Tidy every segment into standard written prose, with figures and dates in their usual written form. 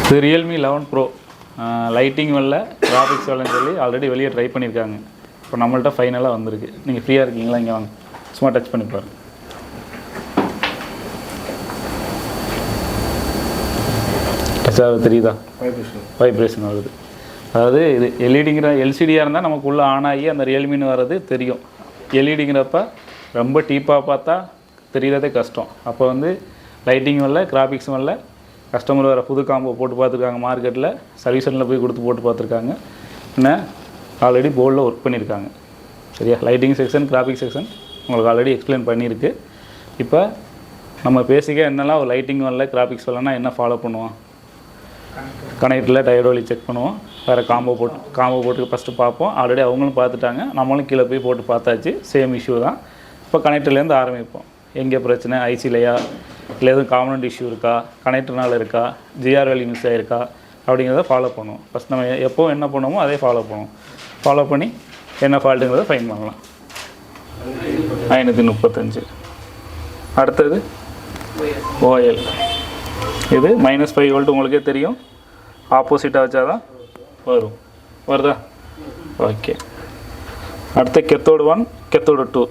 இது Realme 11 Pro lighting வரல, graphics வரலன்னு சொல்லி ஆல்ரெடி வெளியே ட்ரை பண்ணியிருக்காங்க. இப்போ நம்மள்ட்ட ஃபைனலாக வந்திருக்கு. நீங்கள் ஃப்ரீயாக இருக்கீங்களா? இங்கே வாங்க, சும்மா டச் பண்ணி பாருங்க. தெரியுதா? வைப்ரேஷன் வருது. அதாவது இது எல்இடிங்கிற எல்சிடியாக இருந்தால் நமக்கு உள்ளே ஆன் ஆகி அந்த ரியல்மின்னு வர்றது தெரியும். எல்இடிங்கிறப்ப ரொம்ப டீப்பாக பார்த்தா தெரியறதே கஷ்டம். அப்போ வந்து லைட்டிங் வரல, கிராஃபிக்ஸும் வரல. கஸ்டமர் வேறு புது காம்போ போட்டு பார்த்துருக்காங்க, மார்க்கெட்டில் சர்வீஸ் சென்டரில் போய் கொடுத்து போட்டு பார்த்துருக்காங்க. இன்னும் ஆல்ரெடி போர்டில் ஒர்க் பண்ணியிருக்காங்க. சரியா? லைட்டிங் செக்ஷன், கிராஃபிக் செக்ஷன் உங்களுக்கு ஆல்ரெடி எக்ஸ்பிளைன் பண்ணியிருக்கு. இப்போ நம்ம பேசிக்காக என்னெல்லாம் ஒரு லைட்டிங் வரல, கிராஃபிக்ஸ் வரலன்னா என்ன ஃபாலோ பண்ணுவோம்? கனெக்டில் டயோடு செக் பண்ணுவோம். வேறு காம்போ போட்டு ஃபஸ்ட்டு பார்ப்போம். ஆல்ரெடி அவங்களும் பார்த்துட்டாங்க, நம்மளும் கீழே போய் போட்டு பார்த்தாச்சு. சேம் இஷ்யூ தான். இப்போ கனெக்டர்லேருந்து ஆரம்பிப்போம். எங்கே பிரச்சனை? ஐசிலையா, இல்லை எதுவும் காம்பனண்ட் இஷ்யூ இருக்கா, கனெக்டர்னால் இருக்கா, ஜிஆர் வேல்யூ மிஸ் ஆகிருக்கா அப்படிங்கிறத ஃபாலோ பண்ணுவோம். ஃபஸ்ட் நம்ம எப்போ என்ன பண்ணுவோமோ அதே ஃபாலோ பண்ணுவோம். ஃபாலோ பண்ணி என்ன ஃபால்ட்டுங்கிறத ஃபைன் பண்ணலாம். 535. அடுத்தது ஓஎல். இது -5 வோல்ட் உங்களுக்கே தெரியும். ஆப்போசிட்டாக வச்சா தான் வரும். வருதா? ஓகே. அடுத்து கெத்தோடு 1, கெத்தோடு 2.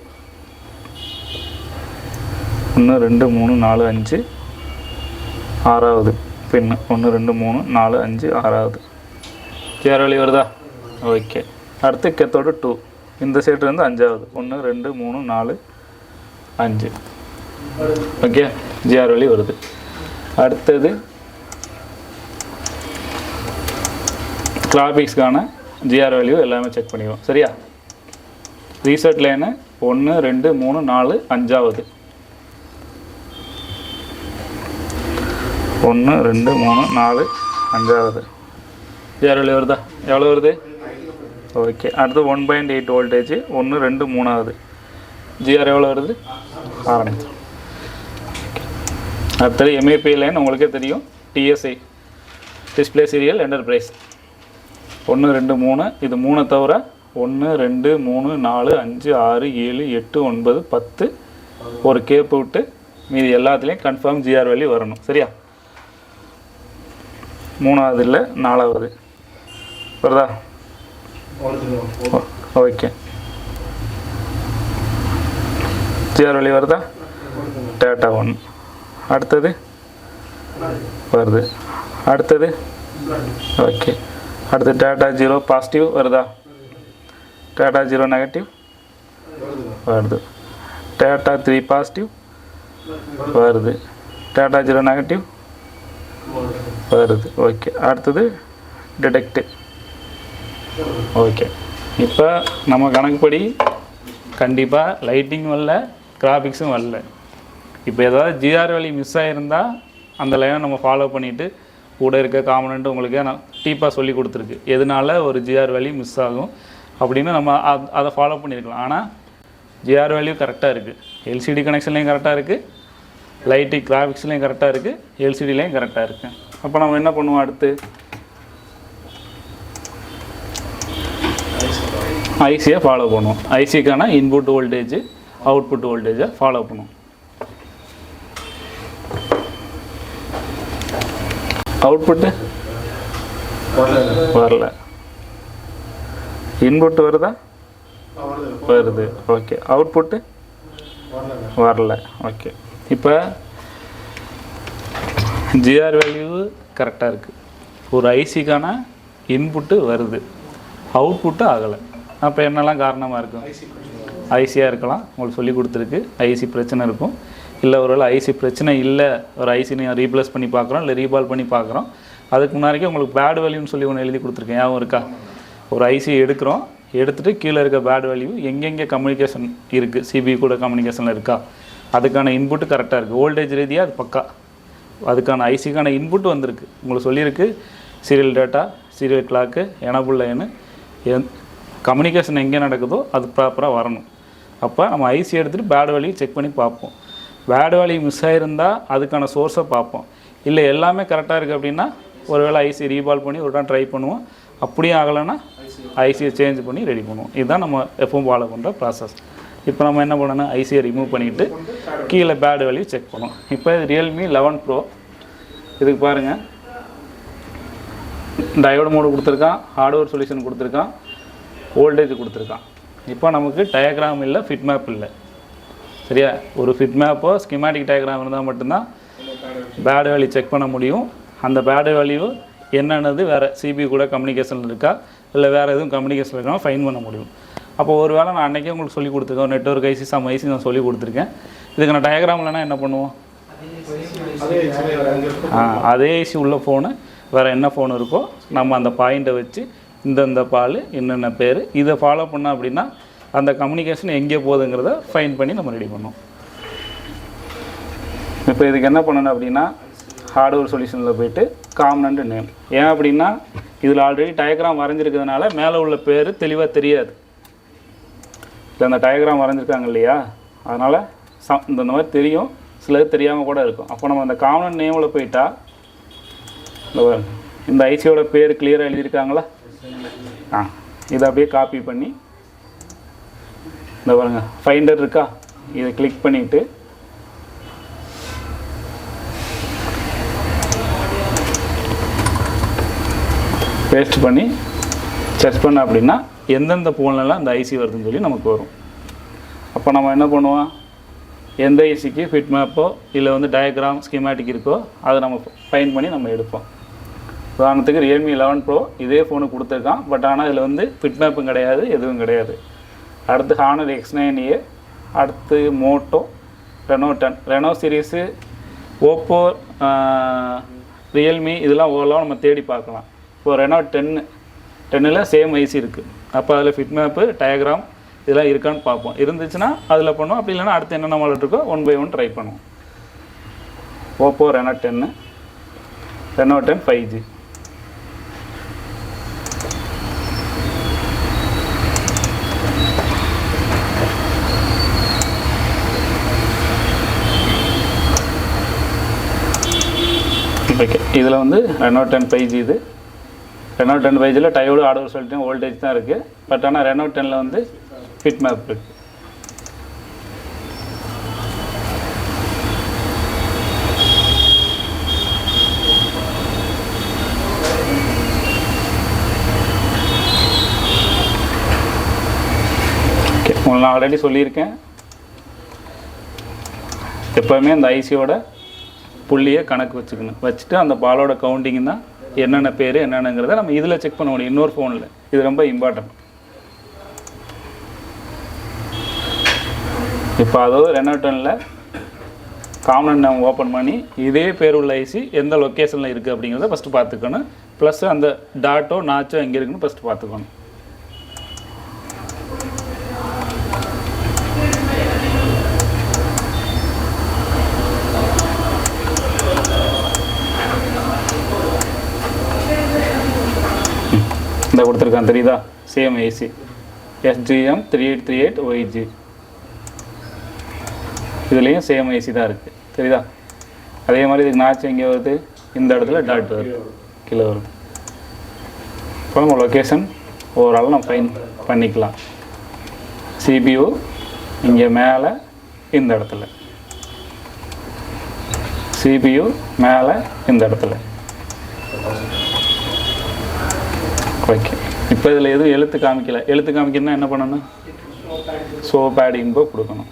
1 2 3 4 5 6வது பின். 1 2 3 4 5 6வது. ஜிஆர் வேல்யூ வருதா? ஓகே. அடுத்து கெத்தோடு 2. இந்த சைடு வந்து 5வது. 1 2 3 4 5. ஓகே, ஜிஆர் வேல்யூ வருது. அடுத்தது கிராஃபிக்ஸ்க்கான ஜிஆர் வேல்யூ எல்லாமே செக் பண்ணிடுவோம். சரியா? ரீசெட் லைனு 1 2 3 4 5வது. 1 2 3 4 5வது. ஜிஆர் வேல்யூ வருதா? எவ்வளோ வருது? ஓகே. அடுத்து 1.8 வோல்டேஜ். 1 2 3வது. ஜிஆர் எவ்வளோ வருது? ஆரம்பிச்சு. அடுத்தது எம்ஏபி லைன் உங்களுக்கே தெரியும். TSI, display serial enterprise. 1 2 3. இது 3 தவிர 1 2 3 4 5 6 7 8 9 10 ஒரு கேப் விட்டு மீதி எல்லாத்துலேயும் கன்ஃபார்ம் ஜிஆர் வேல்யூ வரணும். சரியா? 3வது இல்லை, 4வது வருதா? ஓகே. ஜிஆர் வேல்யூ வருதா? டேட்டா 1. அடுத்தது வருது. அடுத்தது ஓகே. அடுத்து டேட்டா 0 பாசிட்டிவ் வருதா? டேட்டா 0 நெகட்டிவ் வருது. டேட்டா 3 பாசிட்டிவ் வருது. டேட்டா 0 நெகட்டிவ் வருது. ஓகே. அடுத்தது டிடெக்ட். ஓகே. இப்போ நம்ம கணக்குப்படி கண்டிப்பாக லைட்டிங் வரல, கிராஃபிக்ஸும் வரல. இப்போ ஏதாவது ஜிஆர் வேல்யூ மிஸ் ஆகிருந்தால் அந்த லைனை நம்ம ஃபாலோ பண்ணிவிட்டு கூட இருக்க காம்பனண்ட்டு உங்களுக்கு நான் டீப்பாக சொல்லி கொடுத்துருக்கு எதனால ஒரு ஜிஆர் வேல்யூ மிஸ் ஆகும் அப்படின்னு நம்ம அதை ஃபாலோ பண்ணியிருக்கலாம். ஆனால் ஜிஆர் வேல்யூ கரெக்டாக இருக்குது, எல்சிடி கனெக்ஷன்லேயும் கரெக்டாக இருக்குது, லைட்டிங் கிராஃபிக்ஸ்லேயும் கரெக்டாக இருக்குது, எல்சிடிலேயும் கரெக்டாக இருக்குது. அப்போ நம்ம என்ன பண்ணுவோம்? அடுத்து ஐசியை ஃபாலோ பண்ணுவோம். ஐசிக்கான இன்புட் வோல்டேஜ், அவுட்புட் வோல்டேஜை ஃபாலோ பண்ணுவோம். அவுட்புட்டு வரல, இன்புட் வருதா? வருது. ஓகே. அவுட்புட்டு வரல. ஓகே. இப்போ ஜிஆர் வேல்யூ கரெக்டாக இருக்குது. ஒரு ஐசிக்கான இன்புட்டு வருது, அவுட்புட்டு ஆகலை. அப்போ என்னெல்லாம் காரணமாக இருக்கும்? ஐசியாக இருக்கலாம், உங்களுக்கு சொல்லி கொடுத்துருக்கு. ஐசி பிரச்சனை இருக்கும். இல்லை ஒருவேளை ஐசி பிரச்சனை இல்லை, ஒரு ஐசி நீங்கள் ரீப்ளேஸ் பண்ணி பார்க்குறோம், இல்லை ரீபால் பண்ணி பார்க்குறோம். அதுக்கு முன்னாடிக்கே உங்களுக்கு பேட் வேல்யூன்னு சொல்லி ஒன்று எழுதி கொடுத்துருக்கேன், ஞாபகம் இருக்கா? ஒரு ஐசி எடுக்கிறோம், எடுத்துகிட்டு கீழே இருக்க பேட் வேல்யூ எங்கெங்கே கம்யூனிகேஷன் இருக்குது, சிபி கூட கம்யூனிகேஷனில் இருக்கா, அதுக்கான இன்புட்டு கரெக்டாக இருக்குது. வோல்டேஜ் ரீதியாக அது பக்கா, அதுக்கான ஐசிக்கான இன்புட் வந்திருக்கு. உங்களுக்கு சொல்லியிருக்கு serial data, serial clock, enable line, communication எங்கே நடக்குதோ அது ப்ராப்பராக வரணும். அப்போ நம்ம ஐசி எடுத்துகிட்டு பேட் வேல்யூ செக் பண்ணி பார்ப்போம். பேட் வேல்யூ மிஸ் ஆகிருந்தால் அதுக்கான சோர்ஸை பார்ப்போம். இல்லை எல்லாமே கரெக்டாக இருக்குது அப்படின்னா ஒருவேளை ஐசி ரீபால் பண்ணி ஒரு டைம் ட்ரை பண்ணுவோம். அப்படியே ஆகலைன்னா ஐசியை சேஞ்ச் பண்ணி ரெடி பண்ணுவோம். இதுதான் நம்ம எப்பவும் ஃபாலோ பண்ணுற ப்ராசஸ். இப்போ நம்ம என்ன பண்ணணும்? ஐசியை ரிமூவ் பண்ணிவிட்டு கீழே பேட் வேல்யூ செக் பண்ணுவோம். இப்போ Realme 11 Pro இதுக்கு பாருங்கள், டயோடு மோடு கொடுத்துருக்கான், ஹார்ட்வேர் சொல்யூஷன் கொடுத்துருக்கான், வோல்டேஜ் கொடுத்துருக்கான். இப்போ நமக்கு டயக்ராம் இல்லை, ஃபிட் மேப் இல்லை. சரியா? ஒரு ஃபிட் மேப்போ ஸ்கிமேட்டிக் டயக்ராம் இருந்தால் மட்டும்தான் பேட் வேல்யூ செக் பண்ண முடியும். அந்த பேட் வேல்யூ என்னென்னது வேறு சிபி கூட கம்யூனிகேஷன் இருக்கா இல்லை வேறு எதுவும் கம்யூனிகேஷன் இருக்கா ஃபைன் பண்ண முடியும். அப்போ ஒரு வேளை நான் அன்றைக்கே உங்களுக்கு சொல்லி கொடுத்துருக்கேன், நெட்வொர்க் ஐசி சம் ஐசி நான் சொல்லி கொடுத்துருக்கேன். இதுக்கு நான் டயக்ராம் இல்லைனா என்ன பண்ணுவோம்? அதே ஐசி உள்ள ஃபோனு வேறு என்ன ஃபோன் இருக்கோ நம்ம அந்த பாயிண்ட்டை வச்சு இந்தந்த பால் என்னென்ன பேர் இதை ஃபாலோ பண்ணோம் அப்படின்னா அந்த கம்யூனிகேஷன் எங்கே போகுதுங்கிறத ஃபைன் பண்ணி நம்ம ரெடி பண்ணோம். இப்போ இதுக்கு என்ன பண்ணணும் அப்படின்னா ஹார்ட்வேர் சொல்யூஷனில் போய்ட்டு காமனண்ட் நேம். ஏன் அப்படின்னா இதில் ஆல்ரெடி டயக்ராம் வரைஞ்சிருக்கிறதுனால மேலே உள்ள பேர் தெளிவாக தெரியாது. இல்லை அந்த டயக்ராம் வரைஞ்சிருக்காங்க இல்லையா, அதனால் இந்த மாதிரி தெரியும், சிலது தெரியாமல் கூட இருக்கும். அப்போ நம்ம அந்த காமனண்ட் நேமில் போயிட்டா இந்த ஐசியோட பேர் கிளியராக எழுதியிருக்காங்களா, இதை அப்படியே காப்பி பண்ணி இந்த பாருங்க ஃபைண்டர் இருக்கா, இதை கிளிக் பண்ணிவிட்டு பேஸ்ட் பண்ணி சர்ச் பண்ண அப்படின்னா எந்தெந்த ஃபோன்லலாம் இந்த ஐசி வருதுன்னு சொல்லி நமக்கு வரும். அப்போ நம்ம என்ன பண்ணுவோம், எந்த ஐசிக்கு ஃபிட் மேப்போ இல்லை வந்து டயக்ராம் ஸ்கீமேட்டிக் இருக்கோ அதை நம்ம ஃபைன் பண்ணி நம்ம எடுப்போம். உதாரணத்துக்கு Realme 11 Pro இதே ஃபோனு கொடுத்துருக்கான், பட் ஆனால் இதில் வந்து ஃபிட் மேப்பும் கிடையாது, எதுவும் கிடையாது. அடுத்து Honor X9A, அடுத்து Moto, Reno 10, Reno series, Oppo, Realme இதெல்லாம் ஓரளவு நம்ம தேடி பார்க்கலாம். இப்போ ரெனோ 10ல் சேம் ஐசி இருக்குது. அப்போ அதில் ஃபிட் மேப்பு டயக்ராம் இதெல்லாம் இருக்கான்னு பார்ப்போம். இருந்துச்சுன்னா அதில் பண்ணுவோம், அப்படி இல்லைன்னா அடுத்து என்னென்ன மாடல் இருக்கோ 1 by 1 ட்ரை பண்ணுவோம். Oppo Reno 10, Reno 10 5G. Okay, இதில் வந்து ரெனோ 10 5G. இது ரெனோ 10 5Gயில் டயோடு ஆர்டர் சொல்லிட்டு வோல்டேஜ் தான் இருக்குது. பட் ஆனால் ரெனோ 10ல் வந்து ஃபிட் மேப் இருக்குது. ஓகே, உங்களுக்கு நான் ஆல்ரெடி சொல்லியிருக்கேன், எப்போவுமே அந்த ஐசியோட புள்ளியை கணக்கு வச்சுக்கணும். வச்சுட்டு அந்த பாலோட கவுண்டிங் தான் என்னென்ன பேர் என்னென்னங்கிறத நம்ம இதில் செக் பண்ண முடியும், இன்னொரு ஃபோனில். இது ரொம்ப இம்பார்ட்டன்ட். இப்போ அதோட ரெனோ 10ல் காமன் நம்ம ஓப்பன் பண்ணி இதே பேர் உள்ள ஐசி எந்த லொக்கேஷனில் இருக்குது அப்படிங்கிறத ஃபஸ்ட்டு பார்த்துக்கணும். ப்ளஸ் அந்த டாட்டோ நாச்சோ எங்கே இருக்குன்னு ஃபஸ்ட்டு பார்த்துக்கணும். இந்த கொடுத்துருக்கான் தெரியுதா, சேம் ஐசி SGM 3838YG. இதுலேயும் சேம் ஐசி தான் இருக்குது, தெரியுதா? அதே மாதிரி இதுக்கு நாச்சு எங்கே வருது, இந்த இடத்துல டாட் வருது, கீழே வருது. இப்போ நம்ம லொக்கேஷன் ஓவரால் நம்ம ஃபைன் பண்ணிக்கலாம். CPU இங்கே மேலே இந்த இடத்துல, CPU மேலே இந்த இடத்துல. ஓகே, இப்போ இதில் எதுவும் எழுத்து காமிக்கலை. எழுத்து காமிக்கணும்னா என்ன பண்ணணும், ஷோ பேட் இன்போ கொடுக்கணும்.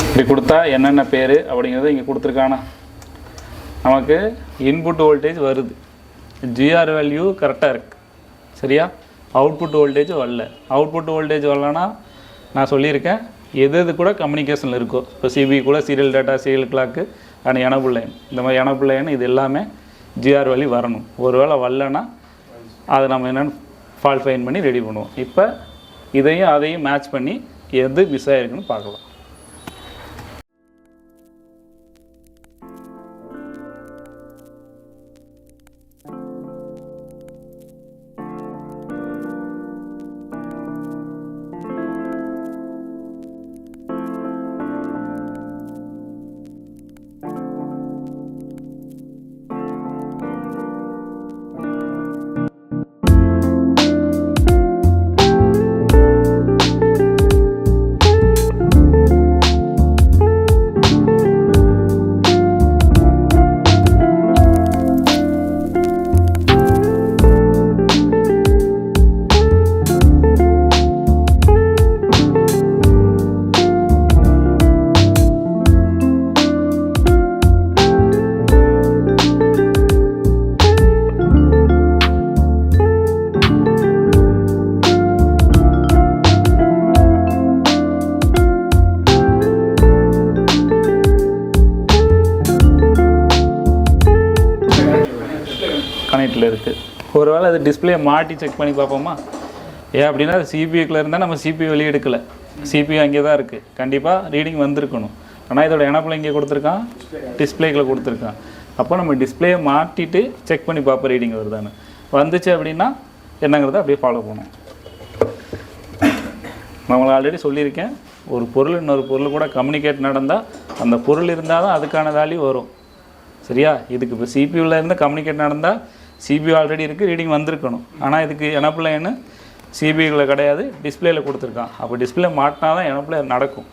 இப்படி கொடுத்தா என்னென்ன பேர் அப்படிங்கிறது இங்கே கொடுத்துருக்கானா, நமக்கு இன்புட் வோல்டேஜ் வருது, ஜிஆர் வேல்யூ கரெக்டாக இருக்குது. சரியா? அவுட்புட் வோல்டேஜ் வரல. அவுட்புட் வோல்டேஜ் வரலன்னா நான் சொல்லியிருக்கேன் எது கூட கம்யூனிகேஷனில் இருக்கோ. இப்போ சிபி கூட serial data, serial clock and enable line, இந்த மாதிரி எனபிள் லைன் இது எல்லாமே ஜிஆர் வேல்யூ வரணும். ஒரு வேளை வரலன்னா அதை நம்ம என்னென்னு ஃபால்ட் ஃபைன் பண்ணி ரெடி பண்ணுவோம். இப்போ இதையும் அதையும் மேட்ச் பண்ணி எது மிஸ் ஆகிருக்குன்னு பார்க்கலாம். சர்க்கியூட்டில் இருக்குது. ஒருவேளை அது டிஸ்பிளே மாட்டி செக் பண்ணி பார்ப்போமா? ஏன் அப்படின்னா அது சிபியூக்குள்ளே இருந்தால் நம்ம சிபியூ வெளியே எடுக்கலை, சிபியூ அங்கே தான் இருக்குது, கண்டிப்பாக ரீடிங் வந்திருக்கணும். ஆனால் இதோட எனப்பில் இங்கே கொடுத்துருக்கான், டிஸ்பிளேக்குள்ளே கொடுத்துருக்கான். அப்போ நம்ம டிஸ்பிளேயை மாட்டிட்டு செக் பண்ணி பார்ப்போம் ரீடிங் வருதான்னு. வந்துச்சு அப்படின்னா என்னங்கிறத அப்படியே ஃபாலோ பண்ணுவோம். நான் உங்களுக்கு ஆல்ரெடி சொல்லியிருக்கேன், ஒரு பொருள் இன்னொரு பொருள் கூட கம்யூனிகேட் நடந்தால் அந்த பொருள் இருந்தால் தான் அதுக்கான வேல்யூ வரும். சரியா? இதுக்கு இப்போ சிபியூவில் இருந்து கம்யூனிகேட் நடந்தால் சிபியூ ஆல்ரெடி இருக்குது, ரீடிங் வந்திருக்கணும். ஆனால் இதுக்கு எனப்பில் என்ன சிபியூவில் கிடையாது, டிஸ்பிளேயில் கொடுத்துருக்கான். அப்போ டிஸ்பிளே மாட்டினா தான் எனப்பில் நடக்கும்.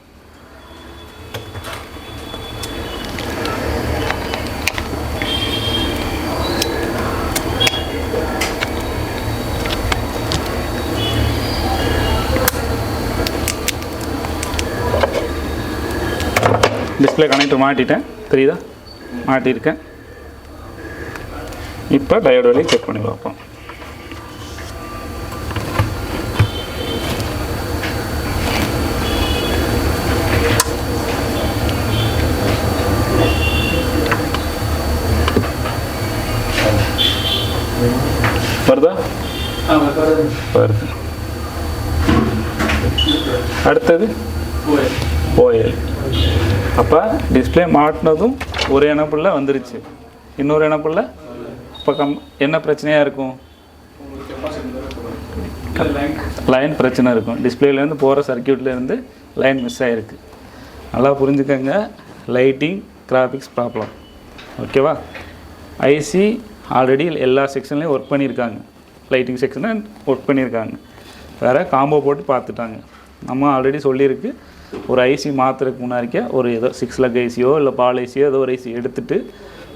டிஸ்பிளே கனெக்டர் மாட்டிட்டேன், தெரியுதா? மாட்டியிருக்கேன். இப்போ டயோடு வழியை செக் பண்ணி பார்ப்போம். வருதா? வருது. அடுத்தது ஓஎல். அப்போ டிஸ்பிளே மாட்டினதும் ஒரு எனப்பில் வந்துருச்சு, இன்னொரு எனப்பில். அப்போ என்ன பிரச்சனையாக இருக்கும்? லைன் பிரச்சனை இருக்கும். டிஸ்பிளேலேருந்து போகிற சர்க்கியூட்லேருந்து லைன் மிஸ் ஆகிருக்கு. நல்லா புரிஞ்சுக்கங்க, லைட்டிங் கிராஃபிக்ஸ் ப்ராப்ளம். ஓகேவா? ஐசி ஆல்ரெடி எல்லா செக்ஷன்லேயும் ஒர்க் பண்ணியிருக்காங்க, லைட்டிங் செக்ஷனை ஒர்க் பண்ணியிருக்காங்க, வேறு காம்போ போட்டு பார்த்துட்டாங்க. நம்ம ஆல்ரெடி சொல்லியிருக்கு, ஒரு ஐசி மாற்றுறதுக்கு முன்னாடிக்கே ஒரு ஏதோ 6 லக் ஐசியோ இல்லை பால் ஐசியோ ஏதோ ஒரு ஐசி எடுத்துகிட்டு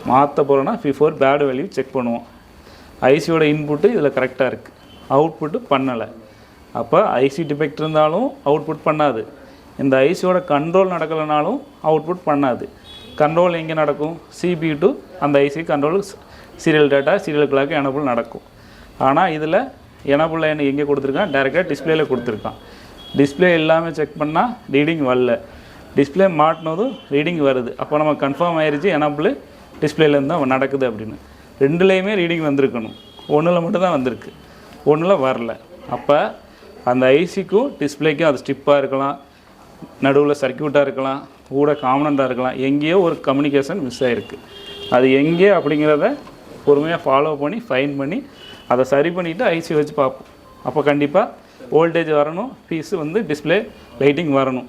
மாற்ற போகிறோன்னா பிஃபோர் பேட் வேல்யூ செக் பண்ணுவோம். ஐசியோட இன்புட்டு இதில் கரெக்டாக இருக்குது, அவுட்புட்டு பண்ணலை. அப்போ ஐசி டிஃபெக்ட் இருந்தாலும் அவுட்புட் பண்ணாது. இந்த ஐசியோட கண்ட்ரோல் நடக்கலைனாலும் அவுட்புட் பண்ணாது. கண்ட்ரோல் எங்கே நடக்கும்? சிபியூ டு அந்த IC control serial data serial clock enable நடக்கும். ஆனால் இதில் எனபிள் லைன் எங்கே கொடுத்துருக்கான்? டேரெக்டாக டிஸ்பிளேயில் கொடுத்துருக்கான். டிஸ்பிளே எல்லாமே செக் பண்ணால் ரீடிங் வரல, டிஸ்பிளே மாட்டினதும் ரீடிங் வருது. அப்போ நம்ம கன்ஃபார்ம் ஆயிடுச்சு எனபிள் டிஸ்பிளேலேருந்து தான் நடக்குது அப்படின்னு. ரெண்டுலேயுமே ரீடிங் வந்திருக்கணும், ஒன்றில் மட்டும்தான் வந்திருக்கு, ஒன்றில் வரல. அப்போ அந்த ஐசிக்கும் டிஸ்பிளேக்கும் அது ஸ்டிப்பாக இருக்கலாம், நடுவில் சர்க்கியூட்டாக இருக்கலாம், கூட காம்பனண்ட்டாக இருக்கலாம், எங்கேயோ ஒரு கம்யூனிகேஷன் மிஸ் ஆகிருக்கு. அது எங்கே அப்படிங்கிறத பொறுமையாக ஃபாலோ பண்ணி ஃபைன் பண்ணி அதை சரி பண்ணிவிட்டு ஐசி வச்சு பார்ப்போம். அப்போ கண்டிப்பாக வோல்டேஜ் வரணும், பீஸு வந்து டிஸ்பிளே லைட்டிங் வரணும்.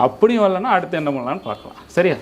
அப்படியும் வரலன்னா அடுத்து என்ன பண்ணலான்னு பார்க்கலாம். சரியா?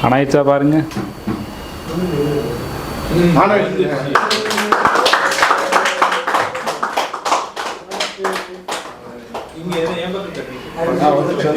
ஆனாயிடுச்சா பாருங்க. இங்க ஏன் பக்கம்